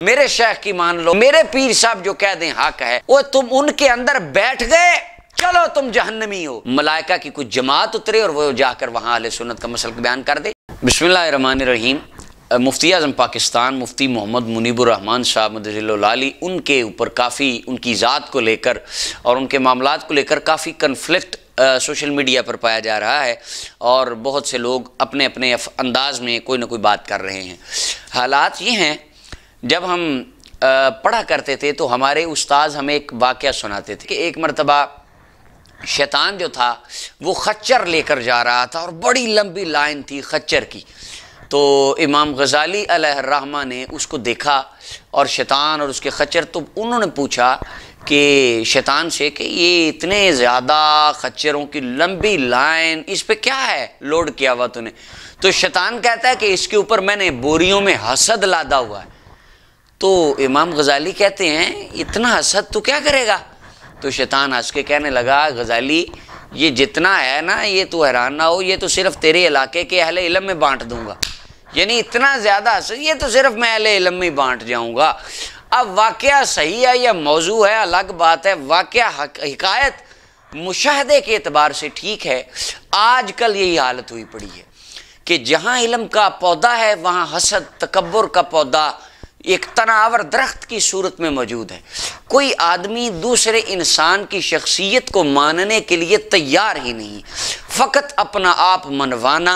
मेरे शेख की मान लो, मेरे पीर साहब जो कह दें हक है, वो तुम उनके अंदर बैठ गए, चलो तुम जहन्नमी हो। मलाइका की कुछ जमात उतरे और वो जाकर वहां अहले सुन्नत का मसलक बयान कर दे। बिस्मिल्लाहिर्रहमानिर्रहीम। मुफ्ती आज़म पाकिस्तान मुफ्ती मोहम्मद मुनीबुर रहमान साहब मदजिल्लुल आली, उनके ऊपर काफ़ी उनकी ज़ात को लेकर और उनके मामलात को लेकर काफ़ी कन्फ्लिक्ट सोशल मीडिया पर पाया जा रहा है और बहुत से लोग अपने अपने अंदाज में कोई ना कोई बात कर रहे हैं। हालात ये हैं, जब हम पढ़ा करते थे तो हमारे उस्ताद हमें एक वाक़या सुनाते थे कि एक मरतबा शैतान जो था वो खच्चर लेकर जा रहा था और बड़ी लंबी लाइन थी खच्चर की। तो इमाम गज़ाली अलैहिर्रहमा ने उसको देखा और शैतान और उसके खच्चर, तो उन्होंने पूछा कि शैतान से कि ये इतने ज़्यादा खच्चरों की लंबी लाइन, इस पे क्या है लोड किया हुआ तूने? तो शैतान कहता है कि इसके ऊपर मैंने बोरियों में हसद लादा हुआ है। तो इमाम गज़ाली कहते हैं इतना हसद तू क्या करेगा? तो शैतान हंस के कहने लगा, गज़ाली ये जितना है ना, ये तू हैरान ना हो, ये तो सिर्फ तेरे इलाके के अहले इल्म में बांट दूंगा। यानी इतना ज़्यादा हसद, ये तो सिर्फ मैं अहले इल्म में बांट जाऊंगा। अब वाक़या सही है या मौजू है अलग बात है, वाक़या हिकायत मुशाहदे के एतबार से ठीक है। आजकल यही हालत हुई पड़ी है कि जहाँ इल्म का पौधा है वहाँ हसद तकब्बुर का पौधा एक तनावर दरख्त की सूरत में मौजूद है। कोई आदमी दूसरे इंसान की शख्सियत को मानने के लिए तैयार ही नहीं, फ़कत अपना आप मनवाना,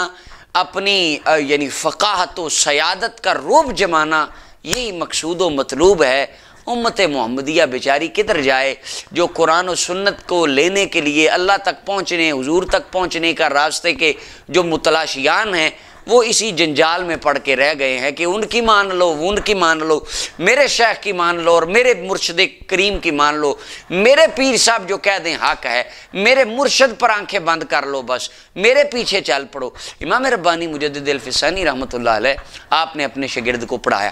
अपनी यानी फ़क़ाहत व सयादत का रूब जमाना, यही मकसूद व मतलूब है। उम्मत मोहम्मदिया बेचारी किधर जाए, जो कुरान और सुन्नत को लेने के लिए अल्लाह तक पहुँचने, हुजूर तक पहुँचने का रास्ते के जो मुतलाशियान हैं, वो इसी जंजाल में पड़ के रह गए हैं कि उनकी मान लो, उनकी मान लो, मेरे शेख की मान लो और मेरे मुर्शिद करीम की मान लो, मेरे पीर साहब जो कह दें हक है, मेरे मुर्शिद पर आंखें बंद कर लो, बस मेरे पीछे चल पड़ो। इमाम रब्बानी मुजद्दिद अल-फिसानी रहमतुल्लाह अलैह आपने अपने शागिर्द को पढ़ा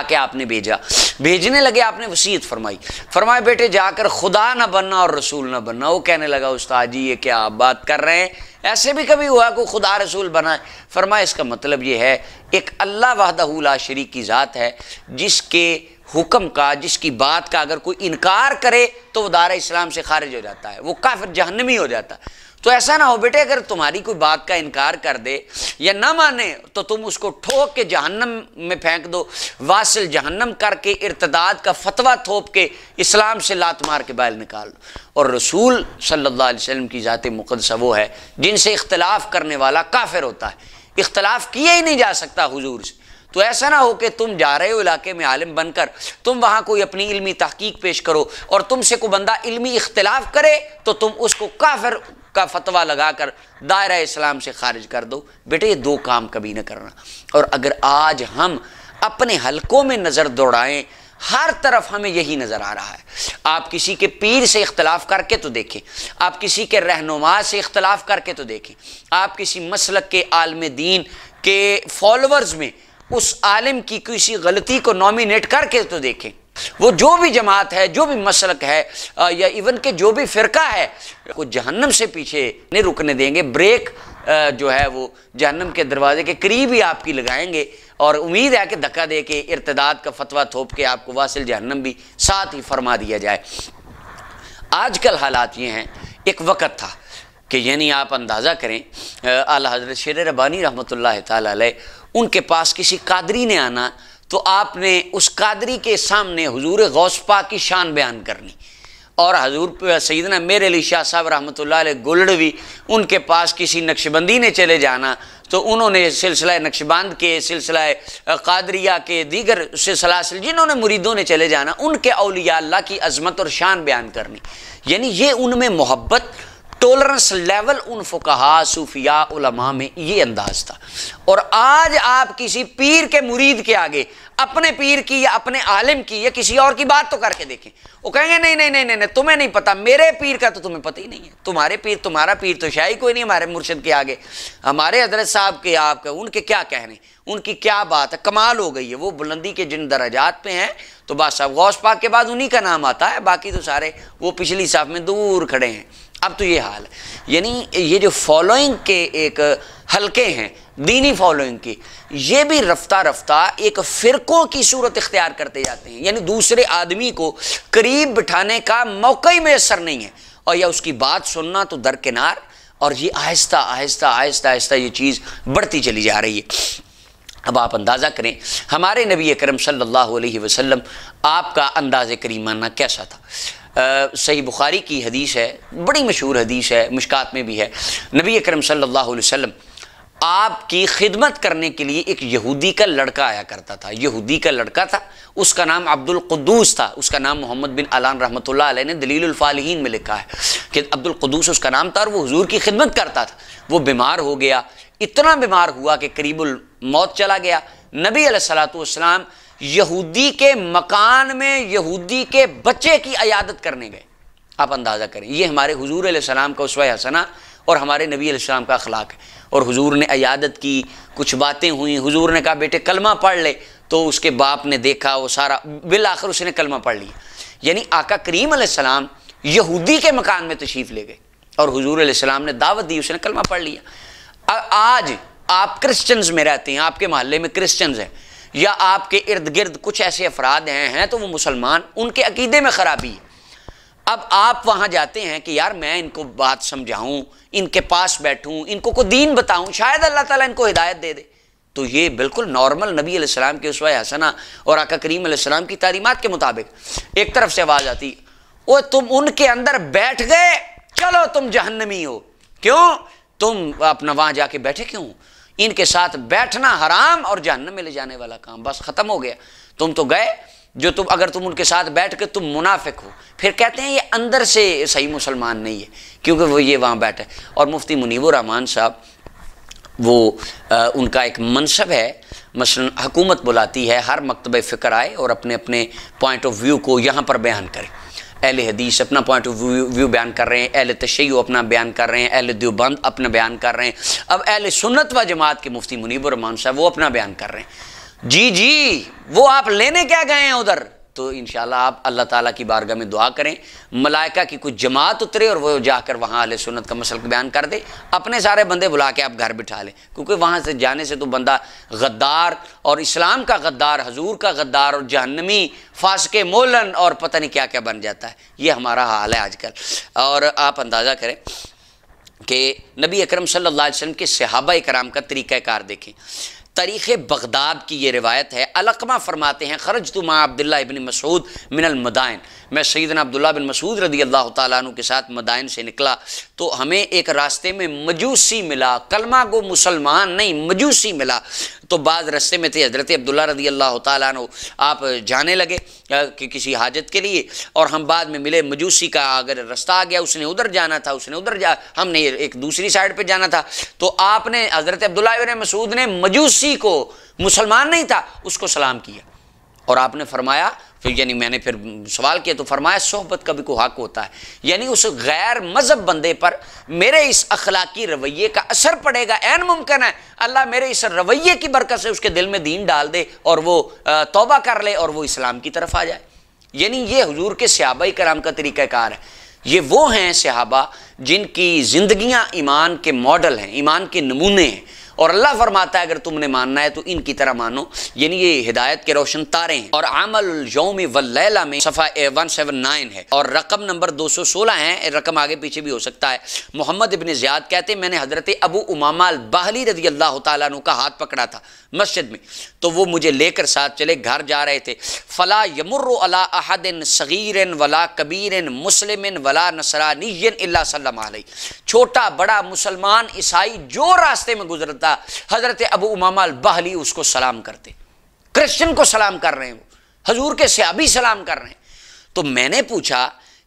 के आपने भेजने लगे, आपने वसीयत फरमाया बेटे जाकर खुदा ना बनना और रसूल ना बनना। वो कहने लगा, उस्ताद जी ये क्या आप बात कर रहे हैं, ऐसे भी कभी हुआ को खुदा रसूल बना है? फरमाया इसका मतलब ये है, एक अल्लाह वहदहू ला शरीक की ज़ात है, जिसके हुक्म का, जिसकी बात का अगर कोई इनकार करे तो वो दायरा इस्लाम से खारिज हो जाता है, वो काफिर जहन्नमी हो जाता है। तो ऐसा ना हो बेटे, अगर तुम्हारी कोई बात का इनकार कर दे या ना माने तो तुम उसको ठोक के जहन्नम में फेंक दो, वासिल जहन्नम करके इर्तदाद का फतवा थोप के इस्लाम से लात मार के बाहर निकाल दो। और रसूल सल्लल्लाहु अलैहि वसल्लम की ज़ात मुक़द्दसा वो है जिनसे इख्तलाफ करने वाला काफिर होता है, इख्तलाफ किया ही नहीं जा सकता हुजूर से। तो ऐसा ना हो कि तुम जा रहे हो इलाके में आलिम बनकर, तुम वहाँ कोई अपनी इल्मी तहकीक पेश करो और तुमसे कोई बंदा इल्मी इख्तलाफ करे तो तुम उसको काफिर का फतवा लगाकर दायरा इस्लाम से खारिज कर दो। बेटे ये दो काम कभी ना करना। और अगर आज हम अपने हलकों में नज़र दौड़ाएं, हर तरफ हमें यही नज़र आ रहा है। आप किसी के पीर से इख्तलाफ करके तो देखें, आप किसी के रहनुमा से इख्तलाफ करके तो देखें, आप किसी मसलक के आलिम दीन के फॉलोअर्स में उस आलिम की किसी गलती को नॉमिनेट करके तो देखें। वो जो भी जमात है, जो भी मसलक है या इवन के जो भी फ़िरका है, वो जहन्नम से पीछे नहीं रुकने देंगे। ब्रेक जो है वो जहन्नम के दरवाजे के करीब ही आपकी लगाएंगे और उम्मीद है कि धक्का दे के इर्तदाद का फतवा थोप के आपको वासिल जहन्नम भी साथ ही फरमा दिया जाए। आजकल हालात ये हैं, एक वक़्त था कि यानी आप अंदाज़ा करें आला हज़रत शेर रब्बानी रहमतुल्लाह तआला अलैह, उनके पास किसी कादरी ने आना तो आपने उस कादरी के सामने हुजूर गौस पाक की शान बयान करनी। और हजूर सैयदना मेरे अली शाह साहब रहमतुल्लाह अलैह गोल्डवी, उनके पास किसी नक्शबंदी ने चले जाना तो उन्होंने सिलसिला नक्शबंद के, सिलसिला कादरिया के, दीगर सिलसिल जिन्होंने मुरीदों ने चले जाना, उनके औलिया अल्लाह की अज़मत और शान बयान करनी। यानी ये उनमें मोहब्बत, टॉलरेंस लेवल उन फुकहा सूफिया उलमा में ये अंदाज था। और आज आप किसी पीर के मुरीद के आगे अपने पीर की या अपने आलिम की या किसी और की बात तो करके देखें, वो कहेंगे नहीं नहीं नहीं नहीं तुम्हें नहीं पता, मेरे पीर का तो तुम्हें पता ही नहीं है। तुम्हारे पीर, तुम्हारा पीर तो शायद कोई नहीं हमारे मुर्शिद के आगे, हमारे हजरत साहब के आपके उनके क्या कहने, उनकी क्या बात है, कमाल हो गई है। वो बुलंदी के जिन दराजात पे हैं तो बस साहब गौस पाक के बाद उन्हीं का नाम आता है, बाकी तो सारे वो पिछली साफ में दूर खड़े हैं। अब तो ये हाल है। यानी ये जो फॉलोइंग के एक हल्के हैं दीनी फॉलोइंग की, ये भी रफ्ता रफ्ता एक फ़िरकों की सूरत इख्तियार करते जाते हैं, यानी दूसरे आदमी को करीब बिठाने का मौका ही मैसर नहीं है, और या उसकी बात सुनना तो दरकिनार, और ये आहिस्ता आहिस्ता आहिस्ता आहिस्ता ये चीज़ बढ़ती चली जा रही है। अब आप अंदाज़ा करें हमारे नबी अकरम सल्लल्लाहु अलैहि वसल्लम आपका अंदाज़ करीमाना कैसा था। सही बुखारी की हदीस है, बड़ी मशहूर हदीस है, मिशकात में भी है। नबी अकरम सल्लल्लाहु अलैहि वसल्लम आपकी खिदमत करने के लिए एक यहूदी का लड़का आया करता था। यहूदी का लड़का था, उसका नाम अब्दुल कुद्दूस था। उसका नाम मोहम्मद बिन अलान रहमतुल्लाह अलैह ने दलीलुल फालिहीन में लिखा है कि अब्दुल कुद्दूस उसका नाम था, और वो हुजूर की खिदमत करता था। वो बीमार हो गया, इतना बीमार हुआ कि करीबुल मौत चला गया। नबी अलैहिस्सलातु वस्सलाम यहूदी के मकान में यहूदी के बच्चे की अयादत करने गए। आप अंदाज़ा करें, ये हमारे हुजूर अलैहिस्सलाम का उसवा हसना और हमारे नबी अलैहिस्सलाम का अखलाक है। और हुजूर ने अयादत की, कुछ बातें हुई, हुजूर ने कहा बेटे कलमा पढ़ ले, तो उसके बाप ने देखा वो सारा, बिल आखिर उसने कलमा पढ़ लिया। यानी आका करीम अलैहिस्सलाम यहूदी के मकान में तशरीफ़ ले गए और हुजूर अलैहिस्सलाम ने दावत दी, उसने कलमा पढ़ लिया। आज आप क्रिश्चियंस में रहते हैं, आपके मोहल्ले में क्रिश्चियंस हैं, या आपके इर्द गिर्द कुछ ऐसे अफराद हैं तो वो मुसलमान, उनके अकीदे में ख़राबी है। अब आप वहाँ जाते हैं कि यार मैं इनको बात समझाऊँ, इनके पास बैठूँ, इनको को दीन बताऊँ, शायद अल्लाह ताला इनको हिदायत दे दे। तो ये बिल्कुल नॉर्मल नबी अलैहिस्सलाम के उसवा हसना और आका करीम अलैहिस्सलाम की तालीमात के मुताबिक एक तरफ से आवाज़ आती, ओ तुम उनके अंदर बैठ गए, चलो तुम जहन्नमी हो। क्यों? तुम अपना वहाँ जाके बैठे क्यों? इनके साथ बैठना हराम और जहन्नम में ले जाने वाला काम, बस ख़त्म हो गया। तुम तो गए, जो तुम अगर तुम उनके साथ बैठ के तुम मुनाफिक हो। फिर कहते हैं ये अंदर से सही मुसलमान नहीं है क्योंकि वो ये वहाँ बैठे। और मुफ्ती मुनीबुर रहमान साहब, वो उनका एक मनसब है, मसलन हुकूमत बुलाती है हर मकतबे फ़िक्र आए और अपने अपने पॉइंट ऑफ व्यू को यहाँ पर बयान करें। अहले हदीस अपना पॉइंट ऑफ व्यू बयान कर रहे हैं, अहले तशय्युअ अपना बयान कर रहे हैं, अहले देवबंद अपना बयान कर रहे हैं। अब अहले सुन्नत व जमात के मुफ्ती मुनीबुर रहमान साहब वो अपना बयान कर रहे हैं। जी वो आप लेने क्या गए हैं उधर? तो इंशाल्लाह आप अल्लाह ताला की बारगाह में दुआ करें, मलाइका की कुछ जमात उतरे और वो जाकर वहाँ अहले सुन्नत का मसलक बयान कर दे, अपने सारे बंदे बुला के आप घर बिठा लें। क्योंकि वहाँ से जाने से तो बंदा गद्दार और इस्लाम का गद्दार, हजूर का गद्दार और जहन्नमी, फासके मोलन और पता नहीं क्या क्या बन जाता है। ये हमारा हाल है आजकल। और आप अंदाज़ा करें कि नबी अकरम सल्लल्लाहु अलैहि वसल्लम के सहाबा इकराम का तरीक़ाकार देखें। तारीख़ बगदाद की ये रिवायत है, अलक़मा फरमाते हैं खरजतु मा अब्दुल्लाह इब्न मसूद मिनल मदाइन, मैं सैयदना अब्दुल्लाह बिन मसूद रदी अल्लाह तआला अन्हु के साथ मदाइन से निकला तो हमें एक रास्ते में मजूसी मिला, कलमा गो मुसलमान नहीं मजूसी मिला। तो बाद रास्ते में थे हज़रत अब्दुल्लाह रदी अल्लाह तआला अन्हु, आप जाने लगे कि किसी हाजत के लिए, और हम बाद में मिले। मजूसी का अगर रास्ता आ गया, उसने उधर जाना था, उसने उधर हमने एक दूसरी साइड पे जाना था। तो आपने हज़रत अब्दुल्लाह इब्न मसूद ने मजूसी को, मुसलमान नहीं था, उसको सलाम किया और आपने फरमाया, फिर यानी मैंने फिर सवाल किया तो फरमाया सोहबत का भी कोई हक होता है, यानी उस गैर मज़हब बंदे पर मेरे इस अखलाकी रवैये का असर पड़ेगा। ऐन मुमकिन है अल्लाह मेरे इस रवैये की बरकत से उसके दिल में दीन डाल दे और वो तौबा कर ले और वो इस्लाम की तरफ आ जाए। यानी ये हुजूर के सहाबाए कराम का तरीक़ाकार है। ये वो हैं सहाबा जिनकी ज़िंदगियाँ ईमान के मॉडल हैं, ईमान के नमूने हैं। और अल्लाह फरमाता है अगर तुमने मानना है तो इनकी तरह मानो, यानी ये हिदायत के रोशन तारे हैं। और अमल यौम वल लैला में सफ़ा 179 है और रकम नंबर 216 है, रकम आगे पीछे भी हो सकता है। मोहम्मद इब्न ज़ियाद कहते हैं मैंने हज़रत अबू उमामा अल बाहली रज़ी अल्लाह तआला अन्हु का हाथ पकड़ा था मस्जिद में, तो वो मुझे लेकर साथ चले, घर जा रहे थे। फ़ला यमुर्रु अला अहदिन सगीरिन वला कबीरिन मुस्लिमिन वला नसरानिय्यिन इल्ला सल्लम अलैहि, छोटा बड़ा मुसलमान ईसाई जो रास्ते में गुजरता हजरत अबू उमामा अल बाहली उसको सलाम करते। क्रिश्चियन को सलाम कर रहे हैं, वो हजूर के सहाबी सलाम कर रहे हैं। तो मैंने पूछा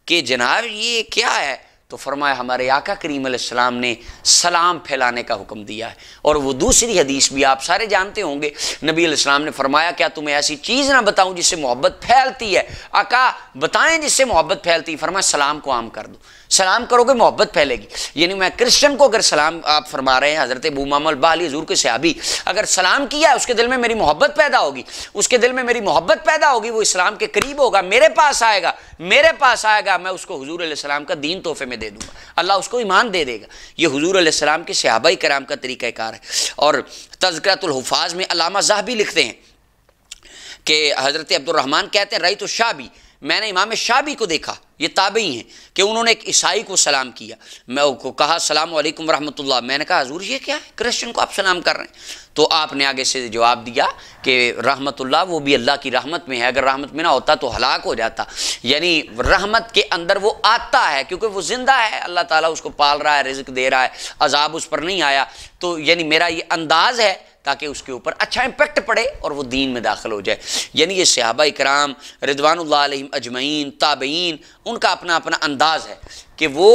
कि जनाब ये क्या है? तो फरमाया हमारे आका करीम अलैहिस्सलाम ने सलाम फैलाने का हुक्म दिया है। और वो दूसरी हदीस भी आप सारे जानते होंगे, नबी अलैहिस्सलाम ने फरमाया क्या तुम्हें ऐसी चीज़ ना बताऊं जिससे मोहब्बत फैलती है? आका बताएं जिससे मोहब्बत फैलती है। फरमाया सलाम को आम कर दो, सलाम करोगे मोहब्बत फैलेगी। यानी मैं क्रिश्चियन को अगर सलाम आप फरमा रहे हैं, हज़रत अबू उमामा अल बाहली हुजूर के सहाबी, अगर सलाम किया उसके दिल में मेरी मोहब्बत पैदा होगी, उसके दिल में मेरी मोहब्बत पैदा होगी, वो इस्लाम के करीब होगा, मेरे पास आएगा, मैं उसको हुजूर अलैहिस्सलाम का दीन तोहफे में दे दूंगा, अल्लाह उसको ईमान दे देगा। ये हुजूर अलैहिस्सलाम के सहाबाए कराम का तरीक़ाकार है। और तज़किरतुल हुफ़ाज़ में अल्लामा ज़हबी लिखते हैं कि हज़रत अब्दुर्रहमान कहते हैं रही तो शाबी, मैंने इमाम शाबी को देखा, ये ताबई हैं, कि उन्होंने एक ईसाई को सलाम किया। मैं उसको कहा अस्सलामु अलैकुम रहमतुल्लाह। मैंने कहा हुज़ूर ये क्या है, क्रिश्चियन को आप सलाम कर रहे हैं? तो आपने आगे से जवाब दिया कि रहमतुल्लाह वो भी अल्लाह की रहमत में है, अगर रहमत में ना होता तो हलाक हो जाता। यानी रहमत के अंदर वो आता है क्योंकि वो ज़िंदा है, अल्लाह ताला उसको पाल रहा है, रिज़्क़ दे रहा है, अज़ाब उस पर नहीं आया। तो यानी मेरा ये अंदाज़ है ताकि उसके ऊपर अच्छा इम्पैक्ट पड़े और वो दीन में दाखिल हो जाए। यानी ये सहाबा इकराम रिदवानुल्लाह अलैहिम अजमईन, ताबईन, उनका अपना अपना अंदाज़ है कि वो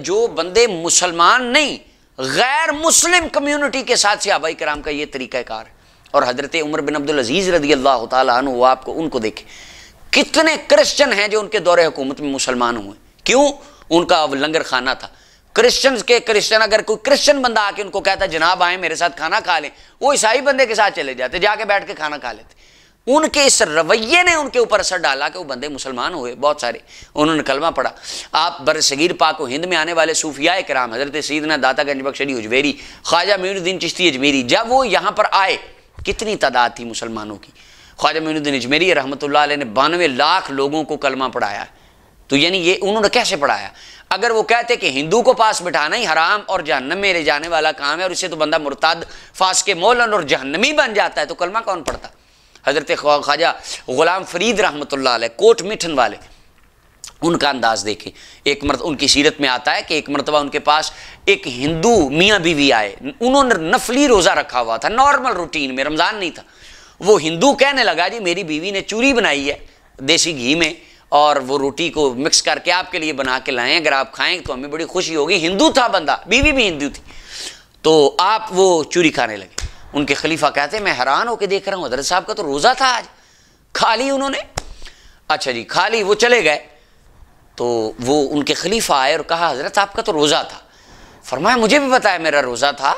जो बंदे मुसलमान नहीं गैर मुस्लिम कम्यूनिटी के साथ सहाबा इकराम का ये तरीक़ाकार है। और हज़रत उमर बिन अब्दुल अज़ीज़ रज़ी अल्लाह तआला अन्हु, वो आपको उनको देखें, कितने क्रिश्चियन हैं जो उनके दौरे हुकूमत में मुसलमान हुए। क्यों? उनका लंगर खाना था। क्रिश्चियन अगर कोई क्रिश्चियन बंदा आके उनको कहता जनाब आए मेरे साथ खाना खा लें, वो ईसाई बंदे के साथ चले जाते, जाके बैठ के खाना खा लेते। उनके इस रवैये ने उनके ऊपर असर डाला कि वो बंदे मुसलमान हुए, बहुत सारे, उन्होंने कलमा पढ़ा। आप बरसगीर पाक व हिंद में आने वाले सूफिया कराम हज़रत सैयदना दाता गंज बख्शरी उजवेरी, ख्वाजा मोइनुद्दीन चिश्ती अजमेरी, जब वो यहाँ पर आए कितनी तादाद थी मुसलमानों की। ख्वाजा मोइनुद्दीन अजमेरी रहमतुल्लाह अलैह ने 92 लाख लोगों को कलमा पढ़ाया। तो यानी ये उन्होंने कैसे पढ़ाया? अगर वो कहते कि हिंदू को पास बिठाना ही हराम और जहन्नम में ले जाने वाला काम है और इससे तो बंदा मुर्ताद, फास्के मौलन और जहन्नमी बन जाता है, तो कलमा कौन पढ़ता? हज़रत ख्वाजा गुलाम फरीद रहमतुल्लाह अलैह कोट मिठन वाले, उनका अंदाज देखें। एक मरतबा उनकी सीरत में आता है कि एक मरतबा उनके पास एक हिंदू मियाँ बीवी आए, उन्होंने नफली रोज़ा रखा हुआ था, नॉर्मल रूटीन में, रमज़ान नहीं था। वो हिंदू कहने लगा जी मेरी बीवी ने चूरी बनाई है देसी घी में और वो रोटी को मिक्स करके आपके लिए बना के लाएं, अगर आप खाएं तो हमें बड़ी खुशी होगी। हिंदू था बंदा, बीवी भी हिंदू थी, तो आप वो चूरी खाने लगे। उनके खलीफा कहते हैं मैं हैरान होकर देख रहा हूँ, हज़रत साहब का तो रोज़ा था, आज खा ली उन्होंने। अच्छा जी, खा ली, वो चले गए। तो वो उनके खलीफा आए और कहा हज़रत आपका तो रोज़ा था। फरमाया मुझे भी बताया मेरा रोज़ा था,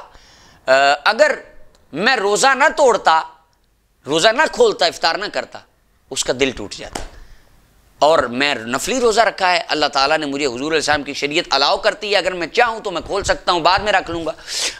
अगर मैं रोज़ा ना तोड़ता, रोज़ा ना खोलता, इफ्तार ना करता, उसका दिल टूट जाता। और मैं नफली रोज़ा रखा है, अल्लाह ताला ने मुझे हुजूर अलैहिस्सलाम की शरीयत अलाउ करती है, अगर मैं चाहूँ तो मैं खोल सकता हूँ, बाद में रख लूँगा।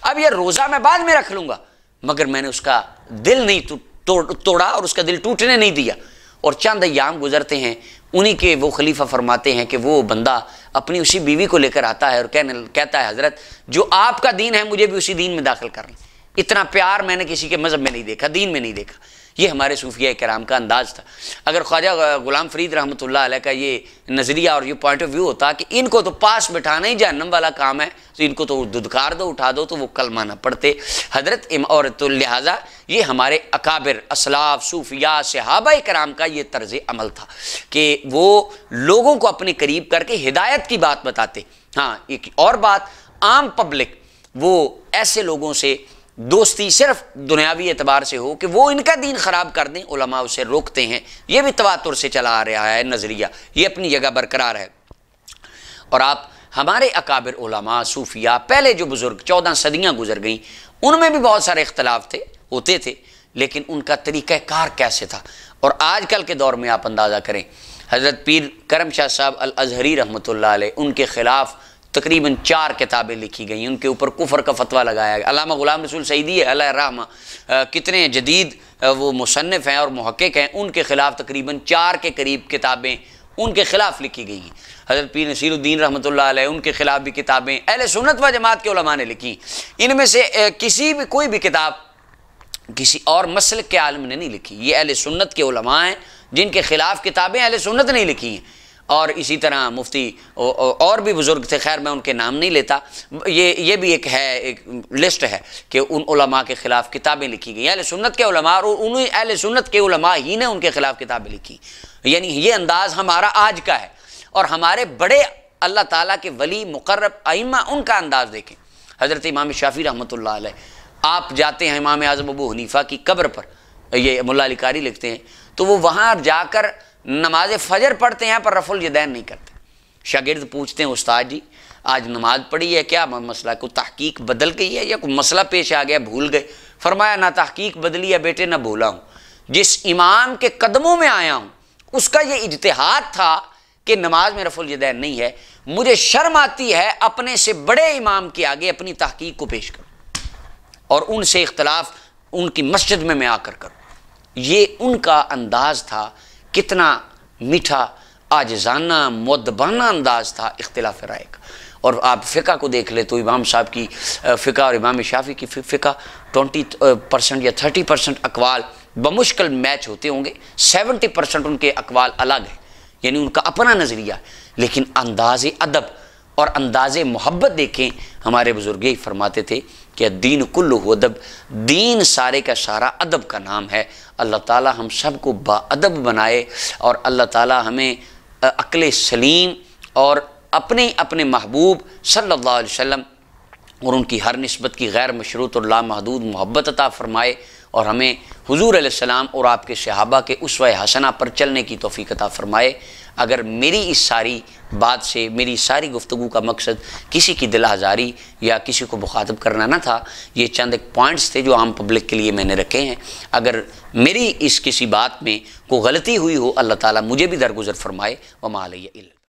अब ये रोज़ा मैं बाद में रख लूँगा, मगर मैंने उसका दिल नहीं तोड़ा और उसका दिल टूटने नहीं दिया। और चंद अय्याम गुजरते हैं, उन्हीं के वो खलीफा फरमाते हैं कि वो बंदा अपनी उसी बीवी को लेकर आता है और कहता है हज़रत जो आपका दीन है मुझे भी उसी दीन में दाखिल कर लें। इतना प्यार मैंने किसी के मज़हब में नहीं देखा, दीन में नहीं देखा। ये हमारे सूफिया कराम का अंदाज़ था। अगर ख्वाजा गुलाम फरीद रहमतुल्लाह अलैह का ये नज़रिया और ये पॉइंट ऑफ व्यू होता कि इनको तो पास बिठाना ही जहन्नम वाला काम है, तो इनको तो दुदकार दो, उठा दो, तो वो कलमा ना पढ़ते हज़रत। और तो लिहाजा ये हमारे अकाबिर असलाफ सूफिया सहाबाए कराम का ये तर्ज़ अमल था कि वो लोगों को अपने करीब करके हिदायत की बात बताते। हाँ, एक और बात, आम पब्लिक वो ऐसे लोगों से दोस्ती सिर्फ दुनियावी एतबार से हो कि वो इनका दीन ख़राब कर दें, उलमा उसे रोकते हैं। ये भी तवातुर से चला आ रहा है नज़रिया, ये अपनी जगह बरकरार है। और आप हमारे अकाबिर उलमा सूफिया, पहले जो बुज़ुर्ग 14 सदियाँ गुजर गई, उनमें भी बहुत सारे इख्तलाफ थे, होते थे, लेकिन उनका तरीक़ाकार कैसे था। और आजकल के दौर में आप अंदाज़ा करें, हज़रत पीर करम शाह साहब अल अज़हरी रहमतुल्लाह अलैह, उनके ख़िलाफ़ तकरीबन 4 किताबें लिखी गई, उनके ऊपर कुफर का फतवा लगाया गया। अल्लामा गुलाम रसूल सईदी अलैह रहमा कितने जदीद वो मुसन्निफ़ हैं और मुहक्किक हैं, उनके ख़िलाफ़ तकरीबन 4 के करीब किताबें उनके ख़िलाफ़ लिखी गई हैं। हज़रत पीर नसीरुद्दीन रहमतुल्लाह अलैह, उनके ख़िलाफ़ भी किताबें अहले सुन्नत व जमात के उलमा ने लिखी। इनमें से कोई भी किताब किसी और मसलक के आलिम ने नहीं लिखी। ये अहले सुन्नत के उलमा हैं जिनके ख़िलाफ़ किताबें अहले सुन्नत नहीं लिखी हैं। और इसी तरह मुफ्ती और भी बुज़ुर्ग थे, खैर मैं उनके नाम नहीं लेता। ये भी एक लिस्ट है कि उन उलमा के ख़िलाफ़ किताबें लिखी गई, अहले सुन्नत के उलमा, और उन्हीं अहले सुन्नत के उलमा ही ने उनके ख़िलाफ़ किताबें लिखी। यानी ये अंदाज़ हमारा आज का है। और हमारे बड़े अल्लाह ताला के वली मुक़र्रब आइम्मा, उनका अंदाज़ देखें। हज़रत इमाम शाफ़ी रहमतुल्लाह अलैह, आप जाते हैं इमाम आज़म अबू हनीफ़ा की कब्र पर, ये मुल्ला अली कारी लिखते हैं, तो वो वहाँ जाकर नमाज फ़जर पढ़ते हैं पर रफ़ुल यदैन नहीं करते। शागिर्द पूछते हैं उस्ताद जी आज नमाज पढ़ी है, क्या मसला, कोई तहकीक बदल गई है या कोई मसला पेश आ गया, भूल गए? फरमाया ना तहकीक बदली है बेटे, ना भूला हूँ। जिस इमाम के कदमों में आया हूँ उसका ये इज्तिहाद था कि नमाज में रफ़ुल यदैन नहीं है, मुझे शर्म आती है अपने से बड़े इमाम के आगे अपनी तहकीक को पेश करूँ और उनसे इख्तलाफ उनकी मस्जिद में मैं आकर करूँ। ये उनका अंदाज़ था, कितना मीठा आजिज़ाना मुअद्दबाना अंदाज़ था इख्तिलाफ राय का। और आप फ़िक़ा को देख ले तो इमाम साहब की फ़िक़ा और इमाम शाफ़ी की फ़िक़ा 20% या 30% अक़वाल बमुश्किल मैच होते होंगे, 70% उनके अक़वाल अलग हैं, यानी उनका अपना नज़रिया। लेकिन अंदाज़े अदब और अंदाज़े मोहब्बत देखें, हमारे बुज़ुर्ग ही फरमाते थे कि दीन कुल्लुहु अदब, दीन सारे का सारा अदब का नाम है। अल्लाह ताला हम सब को बाअदब बनाए और अल्लाह ताला हमें अक्ल सलीम और अपने अपने महबूब सल्लल्लाहु अलैहि वसल्लम और उनकी हर निस्बत की गैर मशरूत और लामहदूद मोहब्बत अता फ़रमाए और हमें हुज़ूर अलैहिस्सलाम और आपके सहाबा के उस्वा हसना पर चलने की तौफ़ीक़ अता फ़रमाए। अगर मेरी इस सारी बात से, मेरी सारी गुफ्तगू का मकसद किसी की दिल आज़ारी या किसी को मुखातब करना ना था, ये चंद एक पॉइंट्स थे जो आम पब्लिक के लिए मैंने रखे हैं। अगर मेरी इस किसी बात में कोई गलती हुई हो, अल्लाह ताला मुझे भी दरगुज़र फ़रमाए। व मा अलैहि इल्ला।